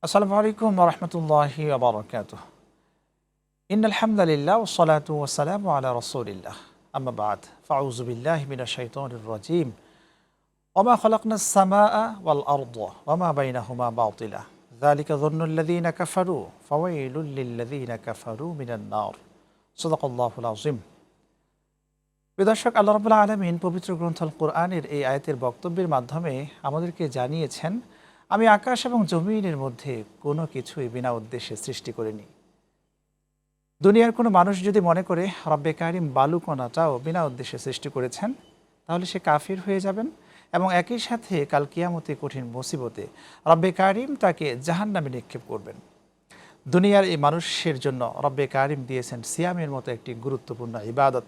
আসসালামু আলাইকুম ওয়া রাহমাতুল্লাহি ওয়া বারাকাতুহু। ইন্নাল হামদালিল্লাহ ওয়াস সালাতু ওয়াস সালামু আলা রাসূলিল্লাহ। আম্মা বা'দ। ফাউযু বিল্লাহি মিনাশ শাইতানির রাজীম। ওয়া মা খালাকনাস সামাআ ওয়াল আরদা ওয়া মা বাইনাহুমা বাতিলা। যালিকা যান্নুল লাযীনা কাফারু ফাওয়াইলুল লিল্লাযীনা কাফারু মিনান নার। সাদাকাল্লাহুল আযীম। দর্শক, আল্লাহ রাব্বুল আলামিন পবিত্র গ্রন্থ আল কোরআনের এই আয়াতের বক্তব্যের মাধ্যমে আমাদেরকে জানিয়েছেন, আমি আকাশ এবং জমিনের মধ্যে কোনো কিছুই বিনা উদ্দেশ্যে সৃষ্টি করিনি। দুনিয়ার কোনো মানুষ যদি মনে করে রব্বে কারিম বালুকণাটাও বিনা উদ্দেশ্যে সৃষ্টি করেছেন, তাহলে সে কাফির হয়ে যাবেন এবং একই সাথে কাল কিয়ামতে কঠিন মুসিবতে রব্বে কারিম তাকে জাহান্নামে নিক্ষেপ করবেন। দুনিয়ার এই মানুষের জন্য রব্বে কারিম দিয়েছেন সিয়ামের মতো একটি গুরুত্বপূর্ণ ইবাদত।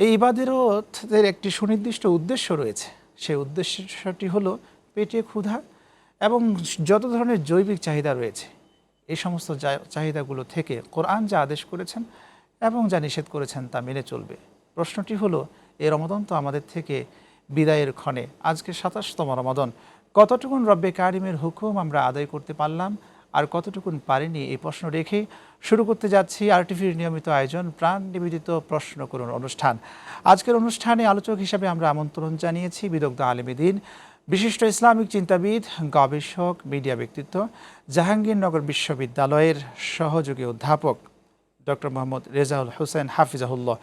এই ইবাদতের একটি সুনির্দিষ্ট উদ্দেশ্য রয়েছে। সেই উদ্দেশ্যটি হলো পেটে ক্ষুধা এবং যত ধরনের জৈবিক চাহিদা রয়েছে, এই সমস্ত চাহিদাগুলো থেকে কোরআন যা আদেশ করেছেন এবং যা নিষেধ করেছেন তা মেনে চলবে। প্রশ্নটি হলো, এই রমাদান তো আমাদের থেকে বিদায়ের ক্ষণে, আজকে ২৭তম রমাদান, কতটুকুন রব্বে কারিমের হুকুম আমরা আদায় করতে পারলাম আর কতটুকুন পারিনি, এই প্রশ্ন রেখে শুরু করতে যাচ্ছি আরটিভির নিয়মিত আয়োজন প্রাণ নিবেদিত প্রশ্ন করুন অনুষ্ঠান। আজকের অনুষ্ঠানে আলোচক হিসাবে আমরা আমন্ত্রণ জানিয়েছি বিদগ্ধ আলেমে দ্বীন, বিশিষ্ট ইসলামিক চিন্তাবিদ, গবেষক, মিডিয়া ব্যক্তিত্ব, জাহাঙ্গীরনগর বিশ্ববিদ্যালয়ের সহযোগী অধ্যাপক ডক্টর মোহাম্মদ রেজাউল হোসেন হাফিজাহুল্লাহ।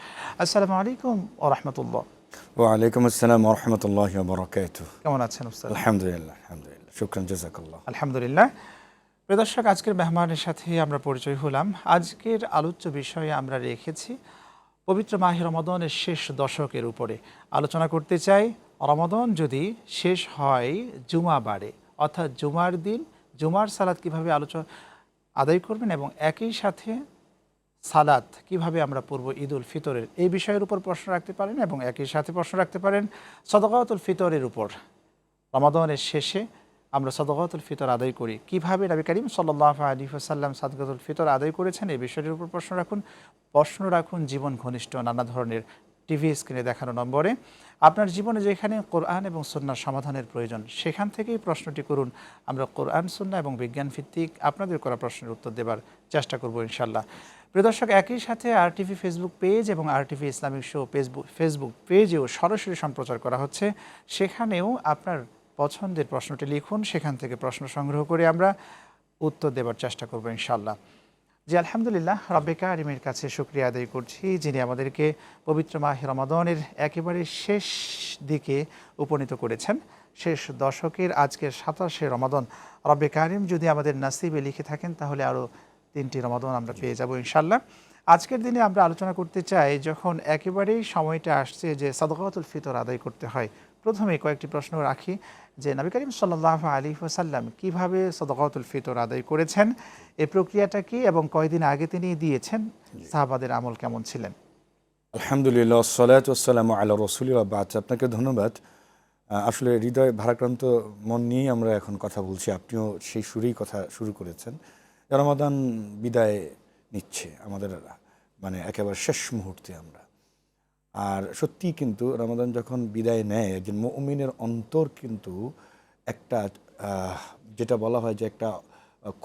আসসালামু আলাইকুম ওয়া রাহমাতুল্লাহ। ওয়ালাইকুম আসসালাম ওয়া রাহমাতুল্লাহি ওয়া বারাকাতুহু। কেমন আছেন উস্তাদ? আলহামদুলিল্লাহ, আলহামদুলিল্লাহ, শুকরান, জাযাকাল্লাহ। আলহামদুলিল্লাহ। প্রিয় দর্শক, আজকের মেহমানের সাথে আমরা পরিচয় হলাম। আজকের আলোচ্য বিষয়ে আমরা রেখেছি পবিত্র মাহে রমাদানের শেষ দশকের উপরে। আলোচনা করতে চাই, রমাদান যদি শেষ হয় জুমাবারে, অর্থাৎ জুমার দিন জুমার সালাত কিভাবে আদায় করবেন এবং একই সাথে সালাত কিভাবে আমরা পড়ব ঈদুল ফিতরের, এই বিষয়ের উপর প্রশ্ন রাখতে পারেন এবং একই সাথে প্রশ্ন রাখতে পারেন সাদাকাতুল ফিতরের উপর। রমাদানের শেষে আমরা সাদাকাতুল ফিতর আদায় করি কিভাবে, নবী করিম সাল্লাল্লাহু আলাইহি ওয়াসাল্লাম সাদাকাতুল ফিতর আদায় করেছেন, এই বিষয়টির উপর প্রশ্ন রাখুন জীবন ঘনিষ্ঠ নানা ধরনের টিভি স্ক্রিনে দেখানো নম্বরে। আপনার জীবনে যেখানে কোরআন এবং সুন্নাহর সমাধানের প্রয়োজন, সেখান থেকেই প্রশ্নটি করুন। আমরা কোরআন, সুন্নাহ এবং বিজ্ঞান ভিত্তিক আপনাদের করা প্রশ্নের উত্তর দেবার চেষ্টা করব ইনশাআল্লাহ। প্রিয় দর্শক, একই সাথে আরটিভি ফেসবুক পেজ এবং আরটিভি ইসলামিক শো ফেসবুক পেজেও সরাসরি সম্প্রচার করা হচ্ছে। সেখানেও আপনার পছন্দের প্রশ্নটি লিখুন, সেখান থেকে প্রশ্ন সংগ্রহ করে আমরা উত্তর দেবার চেষ্টা করব ইনশাআল্লাহ। জি, আলহামদুলিল্লাহ, রব্বে কারিমের কাছে শুকরিয়া আদায় করছি, যিনি আমাদেরকে পবিত্র মাহে রমাদানের একেবারে শেষ দিকে উপনীত করেছেন। শেষ দশকের আজকের ২৭শে রমাদান, রব্বে কারিম যদি আমাদের নাসিবে লিখে থাকেন তাহলে আরও ৩টি রমাদান আমরা পেয়ে যাব ইনশাআল্লাহ। আজকের দিনে আমরা আলোচনা করতে চাই, যখন একেবারেই সময়টা আসছে যে সাদাকাতুল ফিতর আদায় করতে হয়, প্রথমে কয়েকটি প্রশ্ন রাখি যে নবী করিম সাল্লাল্লাহু আলাইহি ওয়াসাল্লাম কীভাবে সাদাকাতুল ফিতর আদায় করেছেন, এই প্রক্রিয়াটা কি এবং কয়দিন আগে তিনি দিয়েছেন, সাহাবাদের আমল কেমন ছিলেন? আলহামদুলিল্লাহ, আসসালাতু ওয়াসসালামু আলা রাসূলিল্লাহ। আপনাকে ধন্যবাদ। আসলে হৃদয় ভারাক্রান্ত মন নিয়েই আমরা এখন কথা বলছি। আপনিও সেই সুরেই কথা শুরু করেছেন। রমাদান বিদায় নিচ্ছে আমাদের, মানে একেবারে শেষ মুহূর্তে আমরা। আর সত্যিই কিন্তু রমাদান যখন বিদায় নেয়, একজন মুমিনের অন্তর কিন্তু একটা যেটা বলা হয় যে একটা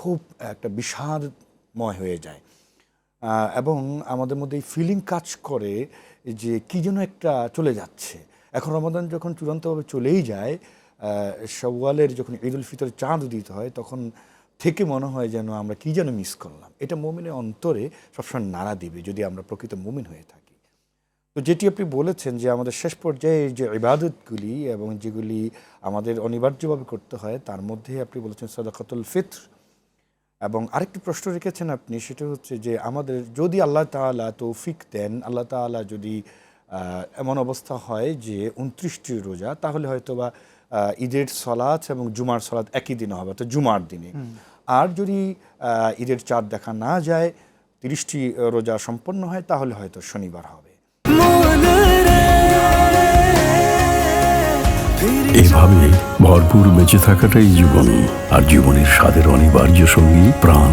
খুব একটা বিষাদময় হয়ে যায় এবং আমাদের মধ্যে এই ফিলিং কাজ করে যে কী যেন একটা চলে যাচ্ছে। এখন রমাদান যখন চূড়ান্তভাবে চলেই যায়, শাওয়ালের যখন ঈদুল ফিতর চাঁদ উদিত হয়, তখন থেকে মনে হয় যেন আমরা কী যেন মিস করলাম। এটা মুমিনের অন্তরে সবসময় নাড়া দিবে যদি আমরা প্রকৃত মুমিন হয়ে থাকি। তো যেটি আপনি বলেছেন যে আমাদের শেষ পর্যায়ে যে ইবাদতগুলি এবং যেগুলি আমাদের অনিবার্যভাবে করতে হয়, তার মধ্যে আপনি বলেছেন সাদাকাতুল ফিতর। এবং আরেকটি প্রশ্ন রেখেছেন আপনি, সেটা হচ্ছে যে আমাদের যদি আল্লাহ তাআলা তৌফিক দেন, আল্লাহ তাআলা যদি এমন অবস্থা হয় যে 29টি রোজা, তাহলে হয়তো বা ঈদের সলাত এবং জুমার সলাত একই দিনে হবে, তো জুমার দিনে। আর যদি ঈদের চাঁদ দেখা না যায়, 30টি রোজা সম্পন্ন হয়, তাহলে হয়তো শনিবার হবে। এভাবে ভরপুর বেঁচে থাকাটাই জীবন, আর জীবনের স্বাদের অনিবার্য সঙ্গী প্রাণ,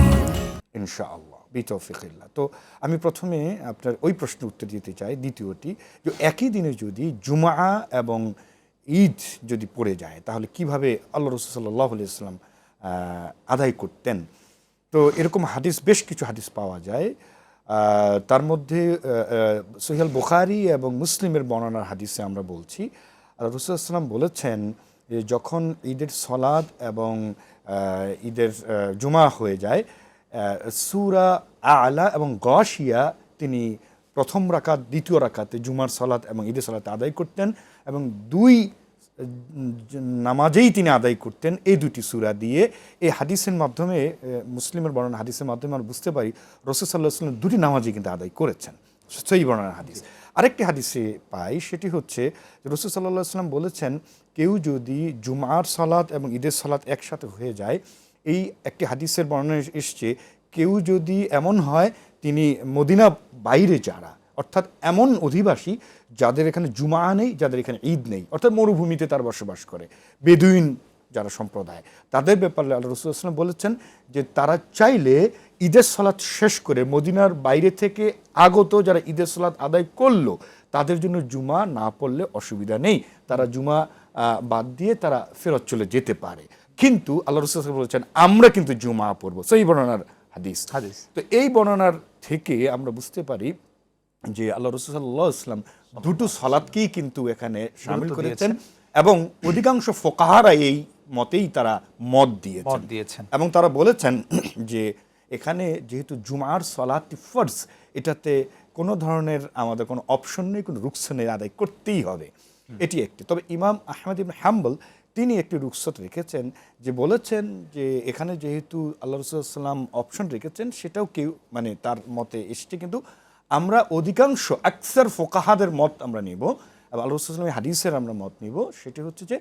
ইনশাআল্লাহ বিতৌফিকিল্লাহ। তো আমি প্রথমে আপনার ওই প্রশ্ন উত্তর দিতে চাই। দ্বিতীয়টি, যে একই দিনে যদি জুমা এবং ঈদ যদি পড়ে যায়, তাহলে কিভাবে আল্লাহ রাসূল সাল্লাল্লাহু আলাইহি ওয়াসাল্লাম আদায় করতেন। তো এরকম হাদিস বেশ কিছু হাদিস পাওয়া যায়। তার মধ্যে সহিহ বুখারী এবং মুসলিমের বর্ণনার হাদিসে আমরা বলছি, রাসূলুল্লাহ সাল্লাল্লাহু আলাইহি ওয়াসাল্লাম বলেছেন যে যখন ঈদের সলাত এবং ঈদের জুমা হয়ে যায়, সূরা আ'লা এবং গাশিয়া তিনি প্রথম রাকাত, দ্বিতীয় রাকাতে জুমার সলাত এবং ঈদের সলাত আদায় করতেন এবং দুই নামাজেই তিনি আদায় করতেন এই দুটি সূরা দিয়ে। এই হাদিসের মাধ্যমে, মুসলিমের বর্ণনা হাদিসের মাধ্যমে আমরা বুঝতে পারি রাসূল সাল্লাল্লাহু আলাইহি ওয়াসাল্লাম দুটি নামাজই কিন্তু আদায় করেছেন। সেই বর্ণনার হাদিস। আরেকটি হাদিসে পাই, সেটি হচ্ছে রাসূল সাল্লাল্লাহু আলাইহি ওয়াসাল্লাম বলেছেন কেউ যদি জুমার সালাত এবং ঈদের সালাত একসাথে হয়ে যায়, এই একটি হাদিসের বর্ণনা এসছে, কেউ যদি এমন হয় তিনি মদিনা বাইরে যারা, অর্থাৎ এমন অধিবাসী যাদের এখানে জুমা নেই, যাদের এখানে ঈদ নেই, অর্থাৎ মরুভূমিতে তার বসবাস করে, বেদুইন যারা সম্প্রদায়, তাদের ব্যাপারে আল্লাহ রাসূল সাল্লাল্লাহু আলাইহি ওয়াসাল্লাম বলেছেন যে তারা চাইলে ঈদের সালাত শেষ করে মদিনার বাইরে থেকে আগত যারা ঈদের সালাত আদায় করলো তাদের জন্য জুমা না পড়লে অসুবিধা নেই, তারা জুমা বাদ দিয়ে তারা ফেরত চলে যেতে পারে। কিন্তু আল্লাহ রাসূল সাল্লাল্লাহু আলাইহি ওয়াসাল্লাম বলেছেন আমরা কিন্তু জুমা পড়বো। সেই বর্ণনার হাদিস। তো এই বর্ণনার থেকে আমরা বুঝতে পারি যে আল্লাহ রাসূল সাল্লাল্লাহু আলাইহি ওয়াসাল্লাম দুটো সালাতকেই কিন্তু এখানে শামিল করেছেন এবং অধিকাংশ ফুকাহারা এই মতেই তারা মত দিয়েছেন এবং তারা বলেছেন যে এখানে যেহেতু জুমার সালাতটি ফরজ, এটাতে কোনো ধরনের আমাদের কোনো অপশন নেই, কোনো রুখসা নেই, আদায় করতেই হবে, এটি একটি। তবে ইমাম আহমদ ইবনে হাম্বল তিনি একটি রুখসত রেখেছেন, যে বলেছেন যে এখানে যেহেতু আল্লাহ রাসূল সাল্লাল্লাহু আলাইহি ওয়াসাল্লাম অপশন রেখেছেন, সেটাও কেউ মানে তার মতে এসছে, কিন্তু আমরা অধিকাংশ আকসার ফুকাহাদের মত আমরা নিব এবং আল্লাহ রাসূল সাল্লাল্লাহু আলাইহি ওয়াসাল্লামের হাদিসের আমরা মত নিব। সেটি হচ্ছে যে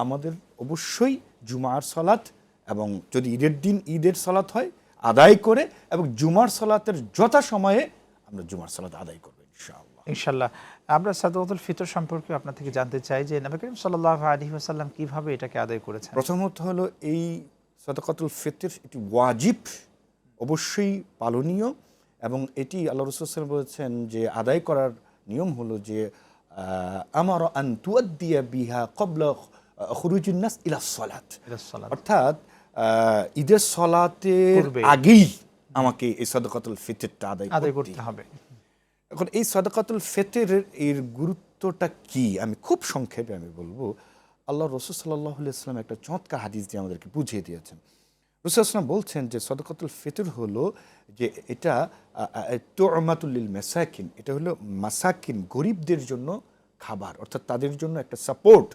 আমাদের অবশ্যই জুমার সালাত এবং যদি ঈদের দিন ঈদের সালাত হয় আদায় করে এবং জুমার সালাতের যথাসময়ে আমরা জুমার সালাত আদায় করব ইনশাআল্লাহ। আমরা সাদকাতুল ফিতর সম্পর্কে আপনার থেকে জানতে চাই যে নবী করিম সাল্লাল্লাহু আলাইহি ওয়াসাল্লাম কিভাবে এটাকে আদায় করেছেন। প্রথমত হলো এই সাদকাতুল ফিতর এটি ওয়াজিব, অবশ্যই পালনীয় এবং এটি আল্লাহ রাসূল সাল্লাল্লাহু আলাইহি ওয়াসাল্লাম বলেছেন যে আদায় করার নিয়ম হলো যে আমারা আন তুআদ্দিয়া বিহা ক্বাবলা খুরুজিন নাস ইলা সালাত, অর্থাৎ ঈদের সালাতের আগেই আমাকে এই সাদকাতুল ফিতরটা আদায় করতে হবে। এখন এই সাদকাতুল ফিতরের এর গুরুত্বটা কি আমি খুব সংক্ষেপে আমি বলবো। আল্লাহ রাসূল সাল্লাল্লাহু আলাইহি ওয়াসাল্লাম একটা চমৎকার হাদিস দিয়ে আমাদেরকে বুঝিয়ে দিয়েছেন। রাসূল সাল্লাল্লাহু আলাইহি ওয়াসাল্লাম বলছেন যে সাদকাতুল ফিতর হলো যে এটা তু'মাতুল লিল মাসাকিন, এটা হলো মাসাকিন গরিবদের জন্য খাবার, অর্থাৎ তাদের জন্য একটা সাপোর্ট।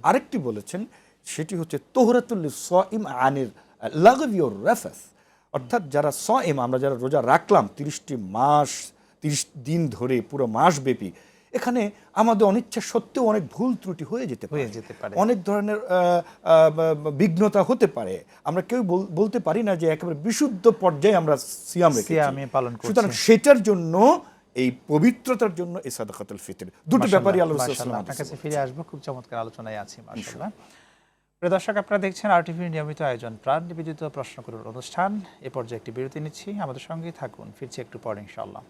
আরেকটি বলেছেন সেটি হচ্ছে তুহরাতুল লিস-সাইম আনির লাগবি ওয়ার রাফাস, অর্থাৎ যারা সাইম, আমরা যারা রোজা রাখলাম 30টি মাস 30 দিন ধরে পুরো মাস ব্যাপী, এখানে আমাদের অনিচ্ছা সত্ত্বেও অনেক ভুল ত্রুটি হয়ে যেতে পারে, অনেক ধরনের বিঘ্নতা হতে পারে, আমরা কেউ বলতে পারি না যে একেবারে বিশুদ্ধ পর্যায়ে আমরা সিয়াম পালন করছি। সুতরাং সেটার জন্য এই পবিত্রতার জন্য এই সাদকাতুল ফিতর দুটো ব্যাপারই আল্লাহ রাসূল সাল্লাল্লাহু আলাইহি ওয়াসাল্লাম। আপনার কাছে ফিরে আসবো, খুব চমৎকার আলোচনায় আছি মাশাআল্লাহ। প্রিয় দর্শক, আপনারা দেখছেন আরটিভির নিয়মিত আয়োজন প্রাণ নিবেদিত প্রশ্ন করুন অনুষ্ঠান। এ পর্যায়ে একটি বিরতি নিচ্ছি, আমাদের সঙ্গেই থাকুন, ফিরছি একটু পরে ইনশাআল্লাহ।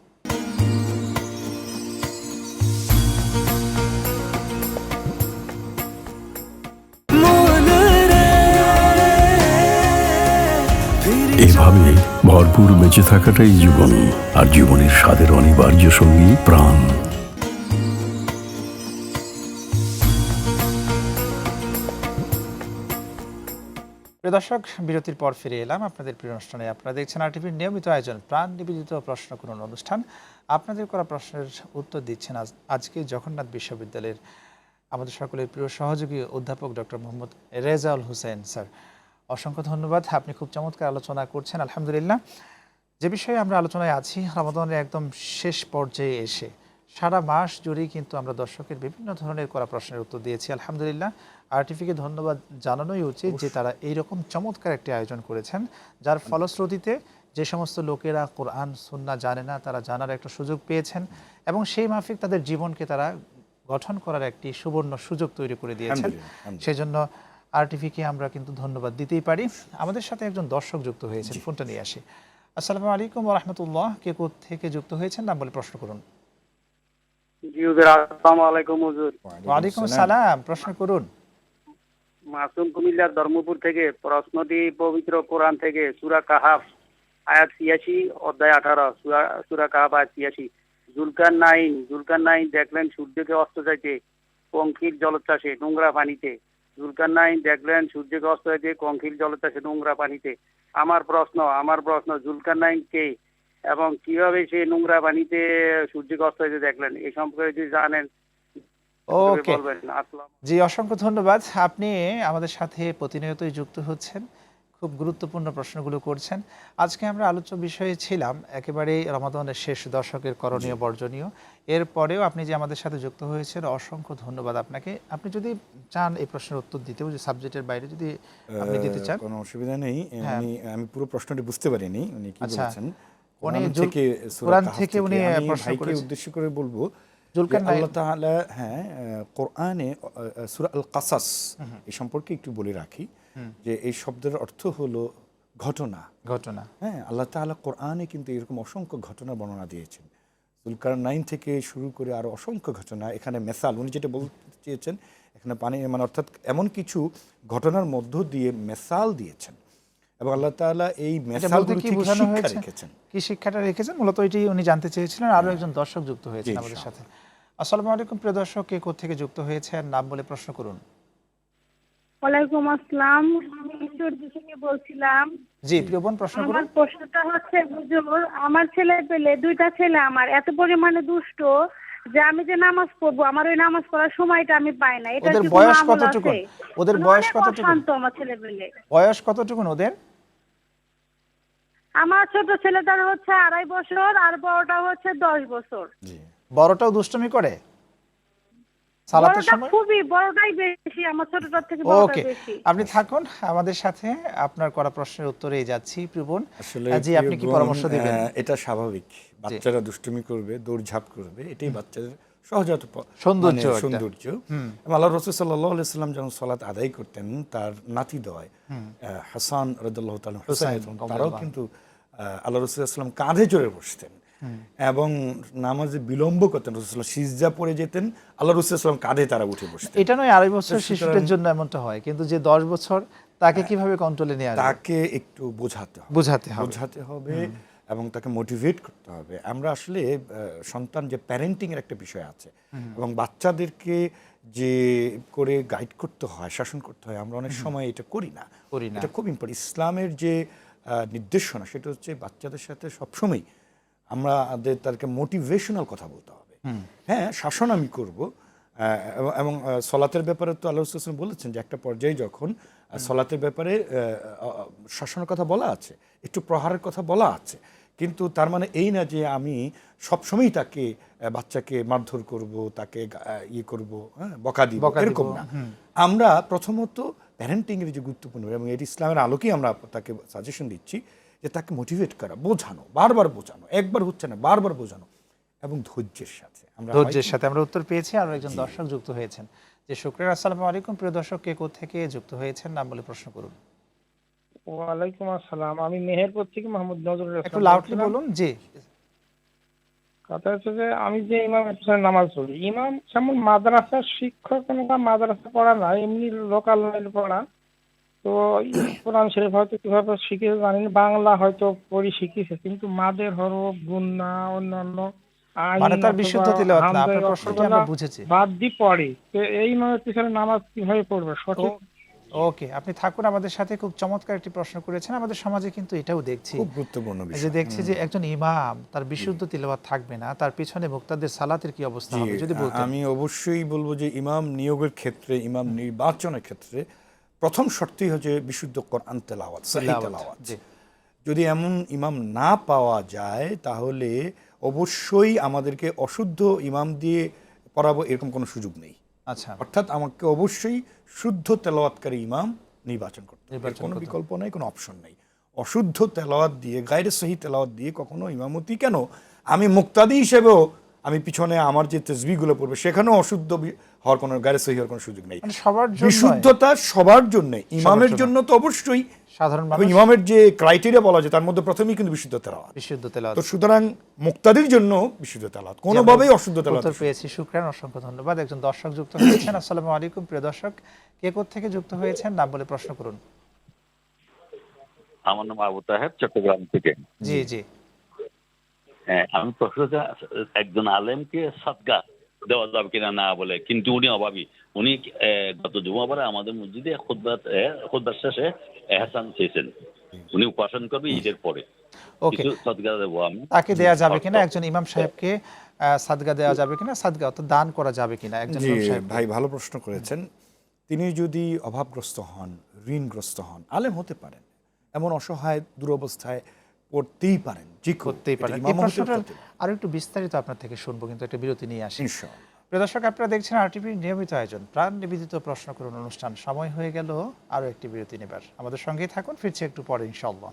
এভাবে ভরপুর বেঁচে থাকাটাই জীবন, আর জীবনের স্বাদের অনিবার্য সঙ্গী প্রাণ। প্রিয় দর্শক, বিরতির পর ফিরে এলাম আপনাদের প্রিয় অনুষ্ঠানে। আপনারা দেখছেন আরটিভির নিয়মিত আয়োজন প্রাণ নিবেদিত প্রশ্ন করুন অনুষ্ঠান। আপনাদের করা প্রশ্নের উত্তর দিচ্ছেন আজকে জগন্নাথ বিশ্ববিদ্যালয়ের আমাদের সকলের প্রিয় সহযোগী অধ্যাপক ডক্টর মোহাম্মদ রেজাউল হোসেন স্যার। অসংখ্য ধন্যবাদ, আপনি খুব চমৎকার আলোচনা করছেন আলহামদুলিল্লাহ। যে বিষয়ে আমরা আলোচনায় আছি, রমাদানের একদম শেষ পর্যায়ে এসে সারা মাস জুড়েই কিন্তু আমরা দর্শকের বিভিন্ন ধরনের করা প্রশ্নের উত্তর দিয়েছি আলহামদুলিল্লাহ। আরটিভিকে ধন্যবাদ জানানোই উচিত যে তারা এইরকম চমৎকার একটি আয়োজন করেছেন, যার ফলশ্রুতিতে যে সমস্ত লোকেরা কোরআন সুন্নাহ জানে না তারা জানার একটা সুযোগ পেয়েছেন এবং সেই মাফিক তাদের জীবনকে তারা গঠন করার একটি সুবর্ণ সুযোগ তৈরি করে দিয়েছেন। সেজন্য আরটিভিকে আমরা কিন্তু ধন্যবাদ দিতেই পারি। আমাদের সাথে একজন দর্শক যুক্ত হয়েছেন, ফোনটা নিয়ে আসি। আসসালামু আলাইকুম ওয়া রাহমাতুল্লাহ। কে কোথা থেকে যুক্ত হয়েছেন নাম বলে প্রশ্ন করুন। জি হুজুর, আসসালামু আলাইকুম হুজুর। ওয়া আলাইকুম আসসালাম, প্রশ্ন করুন। মাসুম কুমিল্লার ধর্মপুর থেকে। প্রশ্নটি পবিত্র কোরআন থেকে সূরা কাহাফ আয়াত ৮৬ অধ্যায় ১৮। সূরা কাহাফ আয়াত ৮৬। জুলকারনাইন দেখলেন সূর্যকে অস্ত যাইতে কংকিল জলোচ্ছ্বাসে নোংরা পানিতে। জুলকারনাইন দেখলেন সূর্যকে অস্ত যাইতে কংকিল জলোচ্ছ্বাসে নোংরা পানিতে। আমার প্রশ্ন জুলকারনাইন কে এবং কিভাবে সে নোংরা পানিতে সূর্যকে অস্ত যাইতে দেখলেন, এই সম্পর্কে যদি জানেন ওকে, বলবেন। আসসালাম। জি অসংখ্য ধন্যবাদ। আপনি আমাদের সাথে প্রতিনিয়তই যুক্ত হচ্ছেন, খুব গুরুত্বপূর্ণ প্রশ্নগুলো করছেন। আজকে আমরা আলোচ্য বিষয়ে ছিলাম একেবারে রমাদানের শেষ দশকের করণীয় বর্জনীয়। এরপরেও আপনি যে আমাদের সাথে যুক্ত হয়েছেন, অসংখ্য ধন্যবাদ আপনাকে। আপনি যদি চান এই প্রশ্নের উত্তর দিতেও, যে সাবজেক্টের বাইরে যদি আপনি দিতে চান। কোনো অসুবিধা নেই। হ্যাঁ। আমি পুরো প্রশ্নটি বুঝতে পারিনি উনি কি আচ্ছা। বলেছেন। উনি সূরা কোরআন কাহাফ থেকে উনি আমি প্রশ্ন ভাইকে করেছেন। উদ্দেশ্য করে বলবো যে জুলকারনাইন, আল্লাহ তাআলা কোরআনে সূরা আল কাসাস এই সম্পর্কে একটু বলে রাখি যে এই শব্দের অর্থ হলো ঘটনা। হ্যাঁ, আল্লাহ তাআলা কোরআনে কিন্তু এরকম অসংখ্য ঘটনা বর্ণনা দিয়েছেন। জুলকারনাইন থেকে শুরু করে আরো অসংখ্য ঘটনা। এখানে মেসাল উনি যেটা বলতে চেয়েছেন, এখানে পানি মানে অর্থাৎ এমন কিছু ঘটনার মধ্য দিয়ে মেসাল দিয়েছেন এবং আল্লাহ তাআলা এই মেসালগুলো কি থেকে বোঝানো শিক্ষা হয়েছে? রেখেছেন। কি শিক্ষাটা রেখেছেন মূলত এটি উনি জানতে চেয়েছিলেন। আরো একজন দর্শক যুক্ত হয়েছেন জি, আমাদের ইনশাআল্লাহ। সাথে। আসসালামু আলাইকুম প্রিয় দর্শক, কে কোথা থেকে যুক্ত হয়েছেন নাম বলে প্রশ্ন করুন। ওয়ালাইকুম আসসালাম। আমি ঈশ্বরদী থেকে বলছিলাম। জি প্রিয় বোন, প্রশ্ন করুন। আমার প্রশ্নটা হচ্ছে, হুজুর, আমার ছেলে পেলে দুইটা ছেলে আমার এত পরিমাণে দুষ্ট যে আমি যে নামাজ পড়বো আমার ওই নামাজ পড়ার সময়টা আমি পাই না। এটা ওদের কি বয়স কোনো আমল কতটুকু? আছে? ওদের মানে বয়স অনেক কতটুকু? অশান্ত আমার ছেলে পেলে। বয়স কতটুকু ওদের? আমার ছোট ছেলেটার হচ্ছে 2.5 বছর আর বড়টা হচ্ছে 10 বছর। জি। বড়টাও দুষ্টুমি করে সালাতের বড়টা সময়? খুবই, বড়টাই বেশি, আমার ছোটটার থেকে ওকে, বড়টা বেশি। আপনি থাকুন আমাদের সাথে, আপনার করা প্রশ্নের উত্তরেই যাচ্ছি। প্রিয় বোন, আসলে জি আপনি কি প্রিয় বোন, পরামর্শ দিবেন? এটা স্বাভাবিক। বাচ্চারা দুষ্টুমি করবে, দৌড়ঝাঁপ করবে, এটাই বাচ্চাদের সহজাত সৌন্দর্য একটা। সৌন্দর্য। এবং আল্লাহ রাসূল সাল্লাল্লাহু আলাইহি ওয়াসাল্লাম যখন সালাত আদায় করতেন, তার নাতিদ্বয় হাসান রাদিয়াল্লাহু তাআলা হুসাইন, তারাও কিন্তু আল্লাহ রাসূল সাল্লাল্লাহু আলাইহি ওয়াসাল্লাম কাঁধে চড়ে বসতেন এবং নামাজে বিলম্ব করতেন। রাসূল সিজদা পড়ে যেতেন, আল্লাহ রাসূল সাল্লাল্লাহু আলাইহি ওয়াসাল্লাম কাঁধে তারা উঠে বসতেন। এটা নয় 2.5 বছর শিশুদের জন্য এমনটা হয়, কিন্তু যে 10 বছর তাকে কিভাবে কন্ট্রোলে নিয়ে আসবে? তাকে একটু বোঝাতে হবে এবং তাকে মোটিভেট করতে হবে। আমরা আসলে সন্তান যে প্যারেন্টিং এর একটা বিষয় আছে এবং বাচ্চাদেরকে যে করে গাইড করতে হয়, শাসন করতে হয়, আমরা অনেক সময় এটা করি না। এটা খুব ইম্পর্টেন্ট। ইসলামের যে নির্দেশনা সেটা হচ্ছে বাচ্চাদের সাথে সবসময় আমাদের তাদেরকে মোটিভেশনাল কথা বলতে হবে। হ্যাঁ, শাসন আমি করব এবং সলাতের ব্যাপারে তো আল্লাহ রাসূল বলেছেন যে একটা পর্যায়ে যখন সলাতের ব্যাপারে শাসনের কথা বলা আছে, একটু প্রহারের কথা বলা আছে, কিন্তু তার মানে এই না যে আমি সবসময় তাকে বাচ্চাকে মারধর করব, তাকে করব, বকা দিব, এরকম না। আমরা প্রথমত প্যারেন্টিং এর যে গুরুত্বপূর্ণ এবং এটি ইসলামের আলোকেই আমরা তাকে সাজেশন দিচ্ছি যে তাকে মোটিভেট করা, বোঝানো, বারবার বোঝানো, একবার হচ্ছে না বারবার বোঝানো এবং ধৈর্যের সাথে। আমরা উত্তর পেয়েছি। আরো একজন দর্শক যুক্ত হয়েছেন। যে শুকরিয়া। আসসালামু আলাইকুম প্রিয় দর্শক, কে কোথা থেকে যুক্ত হয়েছেন নাম বলে প্রশ্ন করুন। ওয়ালাইকুম আসসালাম। আমি মেহেরপুর থেকে মোহাম্মদ নজরুল ইসলাম। একটু লাউডলি বলুন। জি, কথা হচ্ছে যে আমি যে ইমামের পিছনে নামাজ পড়ি, ইমাম যেমন মাদ্রাসার শিক্ষক বা মাদ্রাসা পড়া না, এমনি লোকাল লাইন পড়া। তো কোরআন শরীফ হয়তো কিভাবে শিখেছে জানি না, বাংলা হয়তো পড়ি শিখেছে, কিন্তু মাদের হরফ, গুন্না, অন্যান্য আইন মানে তার বিশুদ্ধ তিলাওয়াত না। হামদের আপনার প্রশ্নটি আমরা বুঝেছি। বাদ দিয়ে পড়ে। তো এই ইমামের পিছনে নামাজ কিভাবে পড়বে সঠিক? ওকে, আপনি থাকুন আমাদের সাথে। খুব চমৎকার একটি প্রশ্ন করেছেন। আমাদের সমাজে কিন্তু এটাও দেখছি, খুব গুরুত্বপূর্ণ যে বিষয়। দেখছি যে একজন ইমাম তার বিশুদ্ধ তিলাওয়াত থাকবে না, তার পিছনে মুক্তাদের সালাতের কি অবস্থা হবে যদি বলতেন। আমি অবশ্যই বলবো যে ইমাম নিয়োগের ক্ষেত্রে, ইমাম নির্বাচনের ক্ষেত্রে প্রথম শর্তই হচ্ছে বিশুদ্ধ কোরআন তেলাওয়াত, সহিহ তেলাওয়াত। যদি এমন ইমাম না পাওয়া যায় তাহলে অবশ্যই আমাদেরকে অশুদ্ধ ইমাম দিয়ে পড়াবো, এরকম কোনো সুযোগ নেই। আচ্ছা, অর্থাৎ আমাকে অবশ্যই শুদ্ধ তেলাওয়াতকারী ইমাম নির্বাচন করতে হবে, কোনো বিকল্প নেই, কোনো অপশন নেই। অশুদ্ধ তেলাওয়াত দিয়ে, গায়রে সহিহ তেলাওয়াত দিয়ে কখনো ইমামতি কেন, আমি মুক্তাদি হিসেবেও আমি পিছনে আমার যে তসবিহগুলো পড়বে সেখানেও অশুদ্ধ হওয়ার কোনো গায়ে সহি হওয়ার কোনো সুযোগ নেই। মানে সবার জন্য বিশুদ্ধতা সবার জন্য, ইমামের জন্য। জন্য তো অবশ্যই। সাধারণ এবং মানুষ ইমামের যে ক্রাইটেরিয়া বলা যায় তার মধ্যে প্রথমেই কিন্তু বিশুদ্ধ তেলাওয়াত। বিশুদ্ধ তেলাওয়াত। তো সুতরাং মুক্তাদির জন্য বিশুদ্ধ তেলাওয়াত, কোনোভাবেই অশুদ্ধ তেলাওয়াত। উত্তর পেয়েছি, শুকরান, অসংখ্য ধন্যবাদ। একজন দর্শক যুক্ত হয়েছেন। আসসালামু আলাইকুম প্রিয় দর্শক, কে কোথা থেকে যুক্ত হয়েছেন নাম বলে প্রশ্ন করুন। আমার নাম আবু তাহের, চট্টগ্রাম থেকে। জি জি। হ্যাঁ, আমি প্রশ্নটা, একজন আলেমকে সাদকা দেওয়া যাবে কিনা না বলে, কিন্তু উনি অভাবী। উনি গত জুমাবারে আমাদের মসজিদে খুতবার শেষে এহসান চেয়েছেন, উনি উপাসন করবে ঈদের পরে। ওকে, কিছু সাদকা দেবো আমি, তাকে দেয়া যাবে কিনা, একজন ইমাম সাহেবকে সাদকা দেওয়া যাবে কিনা, সাদকা অর্থাৎ দান করা যাবে কিনা একজন জি ইমাম সাহেব? ভাই, ভালো প্রশ্ন করেছেন। তিনি যদি অভাবগ্রস্ত হন, ঋণগ্রস্ত হন, আলেম হতে পারেন, এমন অসহায় দুরবস্থায় পড়তেই পারেন, যে করতেই পারেন। এই প্রশ্নটা আরো একটু বিস্তারিত আপনার থেকে শুনবো, কিন্তু একটা বিরতি নিয়ে আসি। ইনশাআল্লাহ। প্রিয় দর্শক, আপনারা দেখছেন আরটিভি নিয়মিত আয়োজন প্রাণ নিবেদিত প্রশ্ন করুন অনুষ্ঠান। সময় হয়ে গেল আরো একটি বিরতি নেবার, আমাদের সঙ্গেই থাকুন, ফিরছি একটু পরে ইনশাআল্লাহ।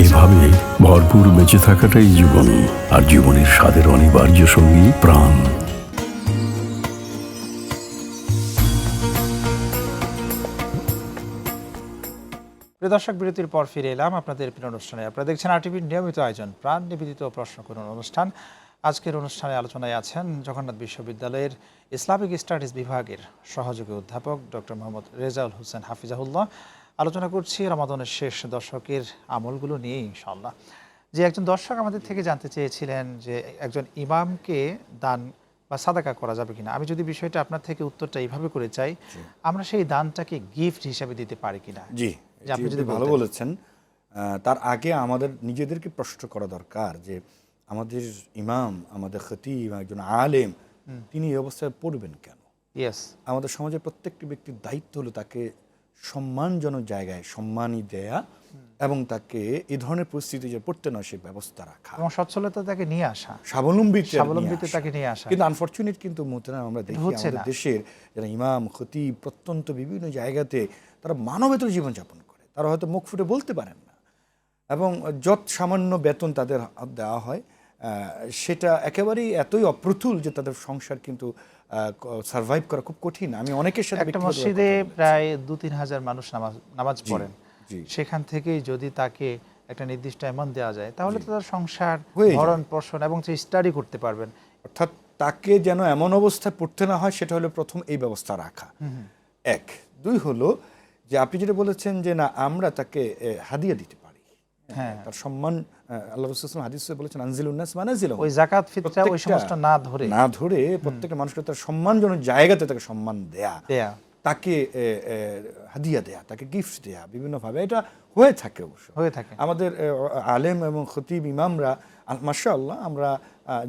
এভাবে ভরপুর বেঁচে থাকাটাই জীবন, আর জীবনের স্বাদের অনিবার্য সঙ্গী প্রাণ। প্রিয় দর্শক, বিরতির পর ফিরে এলাম আপনাদের প্রিয় অনুষ্ঠানে। আপনারা দেখছেন আরটিভির নিয়মিত আয়োজন প্রাণ নিবেদিত প্রশ্ন করুন অনুষ্ঠান। আজকের অনুষ্ঠানে আলোচনায় আছেন জগন্নাথ বিশ্ববিদ্যালয়ের ইসলামিক স্টাডিজ বিভাগের সহযোগী অধ্যাপক ডক্টর মোহাম্মদ রেজাউল হোসেন হাফিজাহুল্লাহ। আলোচনা করছি রমাদানের শেষ দশকের আমলগুলো নিয়ে ইনশাআল্লাহ। যে একজন দর্শক আমাদের থেকে জানতে চেয়েছিলেন যে একজন ইমামকে দান বা সাদাকা করা যাবে কিনা। আমি যদি বিষয়টা আপনার থেকে উত্তরটা এইভাবে করে চাই, আমরা সেই দানটাকে গিফট হিসাবে দিতে পারি কিনা? জি, আপনি যদি ভালো বলেছেন। তার আগে আমাদের নিজেদেরকে প্রশ্ন করা দরকার যে আমাদের ইমাম, আমাদের খতিব, একজন আলেম, তিনি এই অবস্থায় পড়বেন কেন? ইয়েস, আমাদের সমাজের প্রত্যেকটি ব্যক্তির দায়িত্ব হলো তাকে সম্মানজনক জায়গায় সম্মানই দেয়া এবং তাকে এই ধরনের পরিস্থিতি যে পড়তে নয় সে ব্যবস্থা রাখা এবং সচ্ছলতা তাকে নিয়ে আসা, স্বাবলম্বিতে তাকে নিয়ে আসা। কিন্তু আনফরচুনেট কিন্তু মোহতারাম আমরা দেখি আমাদের দেশের যারা ইমাম, খতিব, প্রত্যন্ত বিভিন্ন জায়গাতে তারা মানবেতর জীবনযাপন করে, তারা হয়তো মুখ ফুটে বলতে পারেন না, এবং যত সামান্য বেতন তাদের দেওয়া হয় সেটা একেবারেই এতই অপ্রতুল যে তাদের সংসার কিন্তু সার্ভাইভ করা খুব কঠিন। আমি অনেকের সাথে একটা মসজিদে প্রায় 2-3 হাজার মানুষ নামাজ পড়েন, সেখান থেকেই যদি তাকে একটা নির্দিষ্ট অ্যামাউন্ট দেওয়া যায় তাহলে তো তার সংসার, ভরণ পোষণ এবং সে স্টাডি করতে পারবেন। অর্থাৎ তাকে যেন এমন অবস্থায় পড়তে না হয় সেটা হলো প্রথম এই ব্যবস্থা রাখা। এক, দুই হলো যে আপনি যেটা বলেছেন যে না আমরা তাকে হাদিয়া দিতে পারি, হ্যাঁ, তার সম্মান। আল্লাহ রাসূল সাল্লাল্লাহু আলাইহি ওয়াসাল্লাম বলেছেন আনজিলুন নাস মানাজিলাহুম, ওই যাকাত ফিতরা ওই সমস্ত না ধরে প্রত্যেকটা মানুষকে তার সম্মানজনক জায়গাতে তাকে সম্মান দেয়া, তাকে হাদিয়া দেয়া, তাকে গিফট দেয়া বিভিন্নভাবে, এটা হয়ে থাকে অবশ্য হয়ে থাকে। আমাদের আলেম এবং খতিব ইমামরা মাশাআল্লাহ, আমরা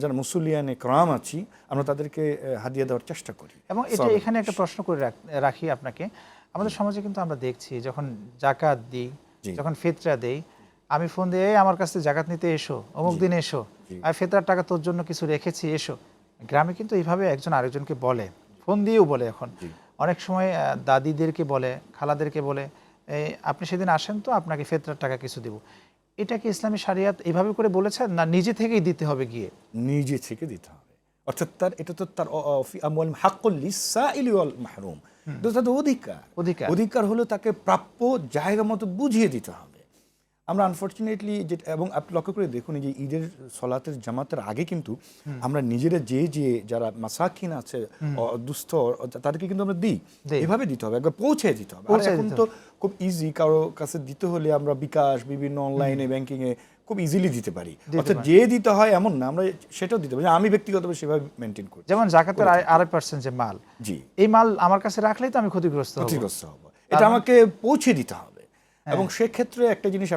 যারা মুসল্লিয়ানে کرام আছি আমরা তাদেরকে হাদিয়া দেওয়ার চেষ্টা করি। এবং এটা এখানে একটা প্রশ্ন করে রাখি আপনাকে, আমাদের সমাজে কিন্তু আমরা দেখছি যখন যাকাত দিই, যখন ফিতরা দেই, আমি ফোন দিয়ে আমার কাছে যাকাত নিতে এসো, অমুক দিন এসো, আর ফিতরার টাকা তোর জন্য কিছু রেখেছি এসো। গ্রামে কিন্তু এইভাবে একজন আরেকজনকে বলে, ফোন দিয়েও বলে। এখন অনেক সময় দাদিদেরকে বলে, খালাদেরকে বলে, আপনি সেদিন আসেন তো আপনাকে ফিতরার টাকা কিছু দেব। এটা কি ইসলামী শরিয়াত এইভাবে করে বলেছেন, না নিজে থেকেই দিতে হবে? গিয়ে নিজে থেকে দিতে হবে, অর্থাৎ তার এটা তো তার হাক্কুল লিসাইলি ওয়াল মাহরুম, তার অধিকার হলো তাকে প্রাপ্য জায়গা মতো বুঝিয়ে দিতে হবে। আমরা আনফরচুনেটলি যেটা, এবং আপনি লক্ষ্য করে দেখুন যে ঈদের সলাতের জামাতের আগে কিন্তু আমরা নিজেরা যে যারা মাসাকিন আছে, দুস্থ, তাদেরকে কিন্তু আমরা দিই, এভাবে দিতে হবে, একবার পৌঁছে দিতে হবে। আর এখন তো খুব ইজি, কারো কাছে দিতে হলে আমরা বিকাশ, বিভিন্ন অনলাইনে ব্যাংকিং এ খুব ইজিলি দিতে পারি, অর্থাৎ যে দিতে হয় এমন না, আমরা সেটাও দিতে পারি। আমি ব্যক্তিগতভাবে সেভাবে মেনটেন করি। যেমন যাকাতের 8% যে মাল, এই মাল আমার কাছে রাখলেই তো আমি ক্ষতিগ্রস্ত হব, এটা আমাকে পৌঁছে দিতে হবে। এবং সেক্ষেত্রে একটা জিনিস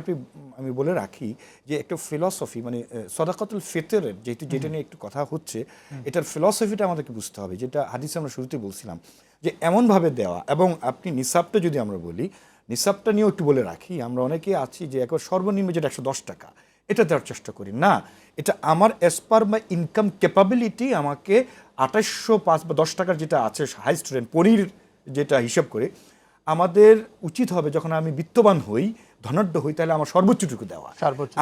আমি বলে রাখি যে একটা ফিলসফি, মানে সাদাকাতুল ফিতরের যেটা নিয়ে একটু কথা হচ্ছে, এটার ফিলসফিটা আমাদেরকে বুঝতে হবে, যেটা হাদিসে আমরা শুরুতে বলছিলাম যে এমনভাবে দেওয়া। এবং আপনি নিসাবটা যদি আমরা বলি, নিসাবটা নিয়েও একটু বলে রাখি, আমরা অনেকে আছি যে একবার সর্বনিম্ন যেটা 110 টাকা, এটা দেওয়ার চেষ্টা করি না। এটা আমার অ্যাজ পার মাই ইনকাম ক্যাপাবিলিটি আমাকে 2805 বা 10 টাকার যেটা আছে হাই স্টুডেন্ট পনির যেটা হিসাব করে, আমাদের উচিত হবে যখন আমি বিত্তবান হই, ধনাঢ্য হই, তাহলে আমার সর্বোচ্চটুকু দেওয়া,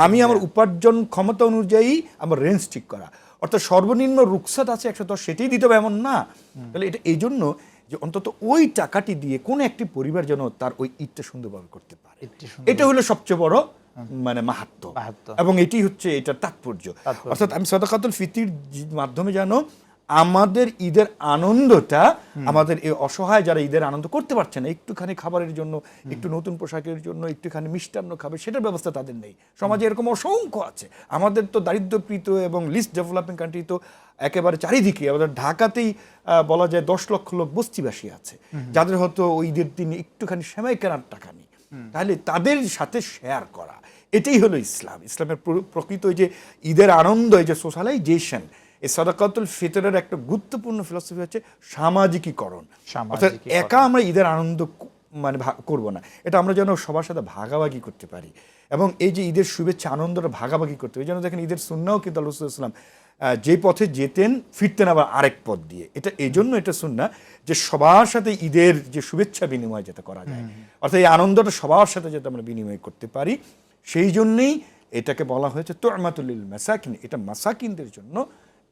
আমি আমার উপার্জন ক্ষমতা অনুযায়ী আমার রেঞ্জ ঠিক করা। অর্থাৎ সর্বনিম্ন রুকসাত আছে 110, সেটাই দিতে হবে এমন না। তাহলে এটা এই জন্য যে অন্তত ওই টাকাটি দিয়ে কোন একটি পরিবার যেন তার ওই ঈদটা সুন্দরভাবে করতে পারে, এটা হলো সবচেয়ে বড় মানে মাহাত্ম্য, এবং এটি হচ্ছে এটার তাৎপর্য। অর্থাৎ আমি সাদাকাতুল ফিতর মাধ্যমে যেন আমাদের ঈদের আনন্দটা, আমাদের এই অসহায় যারা ঈদের আনন্দ করতে পারছে না, একটুখানি খাবারের জন্য, একটু নতুন পোশাকের জন্য, একটুখানি মিষ্টান্ন খাবে, সেটার ব্যবস্থা তাদের নেই। সমাজে এরকম অসংখ্য আছে। আমাদের তো দারিদ্র্যপীড়িত এবং লিস্ট ডেভেলপিং কান্ট্রি তো একেবারে চারিদিকে, আমাদের ঢাকাতেই বলা যায় 10 লক্ষ লোক বস্তিবাসী আছে, যাদের হয়তো ওই ঈদের দিনে একটুখানি সেমাই কেনার টাকা নেই। তাহলে তাদের সাথে শেয়ার করা, এটাই হলো ইসলাম। ইসলামের প্রকৃত যে ঈদের আনন্দ, এই যে সোশ্যালাইজেশন, এই সাদাকাতুল ফিতরের একটা গুরুত্বপূর্ণ ফিলসফি হচ্ছে সামাজিকীকরণ। অর্থাৎ একা আমরা ঈদের আনন্দ মানে করব না, এটা আমরা যেন সবার সাথে ভাগাভাগি করতে পারি, এবং এই যে ঈদের শুভেচ্ছা আনন্দটা ভাগাভাগি করতে পারি। যেন দেখেন ঈদের সুন্নাও কিন্তু আল্লাহ রাসূলুল্লাহ সাল্লাল্লাহু আলাইহি ওয়াসাল্লাম যে পথে যেতেন ফিরতেন আবার আরেক পথ দিয়ে। এটা এই জন্য এটা সুন্নাহ যে সবার সাথে ঈদের যে শুভেচ্ছা বিনিময় যাতে করা যায়, অর্থাৎ এই আনন্দটা সবার সাথে যাতে আমরা বিনিময় করতে পারি, সেই জন্যেই এটাকে বলা হয়েছে তু'মাতুল লিল মাসাকিন। এটা মাসাকিনদের জন্য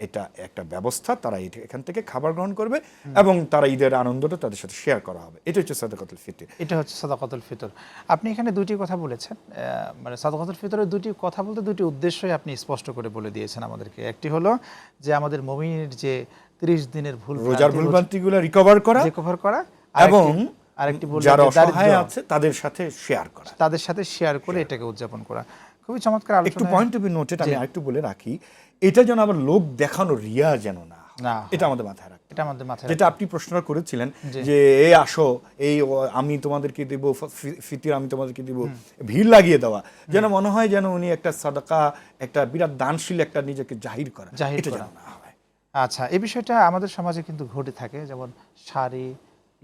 এটা একটা ব্যবস্থা, তারা এখান থেকে খাবার গ্রহণ করবে এবং তারা ঈদের আনন্দটা তাদের সাথে শেয়ার করা হবে। এটা হচ্ছে সাদাকাতুল ফিতর। এটা হচ্ছে সাদাকাতুল ফিতর। আপনি এখানে দুটি কথা বলেছেন, মানে সাদাকাতুল ফিতরের দুটি কথা বলতে দুটি উদ্দেশ্যই আপনি স্পষ্ট করে বলে দিয়েছেন আমাদেরকে। একটি হলো যে আমাদের মুমিনের যে 30 দিনের রোজার ভুলভ্রান্তিগুলো রিকভার করা, এবং আরেকটি যারা অসহায় আছে তাদের সাথে শেয়ার করা, তাদের সাথে শেয়ার করে এটাকে উদযাপন করা। খুবই চমৎকার আলোচনা। একটু পয়েন্ট অফ নোটেড আমি আরেকটু বলে রাখি, এটা যেন আবার লোক দেখানো রিয়া যেন না, এটা আমাদের মাথায় রাখতে, এটা আমাদের মাথায়, যেটা আপনি প্রশ্নটা করেছিলেন যে এই আসো, এই আমি তোমাদেরকে দেব ফিতর, আমি তোমাদেরকে দেব, ভিড় লাগিয়ে দেওয়া, যেন মনে হয় যেন উনি একটা সাদাকা, একটা বিরাট দানশীল একটা নিজেকে জাহির করা, এটা যেন না হয়। আচ্ছা, এই বিষয়টা আমাদের সমাজে কিন্তু ঘটে থাকে, যেমন শাড়ি,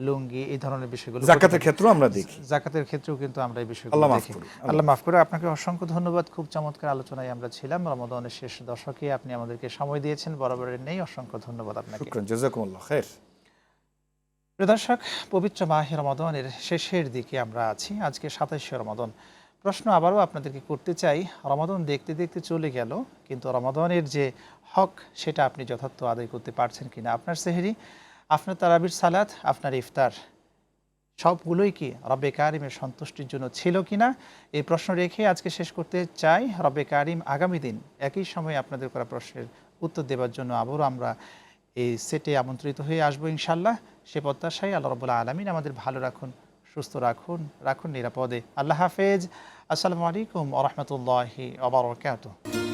লুঙ্গি, এই ধরনের বিষয়গুলো যাকাতের ক্ষেত্রেও আমরা দেখি, যাকাতের ক্ষেত্রেও কিন্তু আমরা এই বিষয়গুলো দেখি। আল্লাহ মাফ করে। আপনাকে অসংখ্য ধন্যবাদ। খুব চমৎকার আলোচনায় আমরা ছিলাম। রমাদানের শেষ দশকে আপনি আমাদেরকে সময় দিয়েছেন, বরাবরের নেই। অসংখ্য ধন্যবাদ আপনাকে। শুকরান, জাযাকুমুল্লাহ খাইর। প্রিয় দর্শক, পবিত্র মাহে রমাদানের শেষের দিকে আমরা আছি। আজকে 27শে রমাদান। প্রশ্ন আবারও আপনাদেরকে করতে চাই, রমাদান দেখতে দেখতে চলে গেল, কিন্তু রমাদানের যে হক সেটা আপনি যথার্থ আদায় করতে পারছেন কিনা? আপনার সেহরি, আপনার তারাবির সালাত, আপনার ইফতার, সবগুলোই কি রব্বে কারিমের সন্তুষ্টির জন্য ছিল কিনা? এই প্রশ্ন রেখে আজকে শেষ করতে চাই। রব্বে কারিম আগামী দিন একই সময়ে আপনাদের করা প্রশ্নের উত্তর দেওয়ার জন্য আবারও আমরা এই সেটে আমন্ত্রিত হয়ে আসবো ইনশাল্লাহ। সে প্রত্যাশায় আল্লাহ রাব্বুল আলামিন আমাদের ভালো রাখুন, সুস্থ রাখুন নিরাপদে। আল্লাহ হাফেজ। আসসালামু আলাইকুম ওয়া রাহমাতুল্লাহি ওয়া বারাকাতুহু।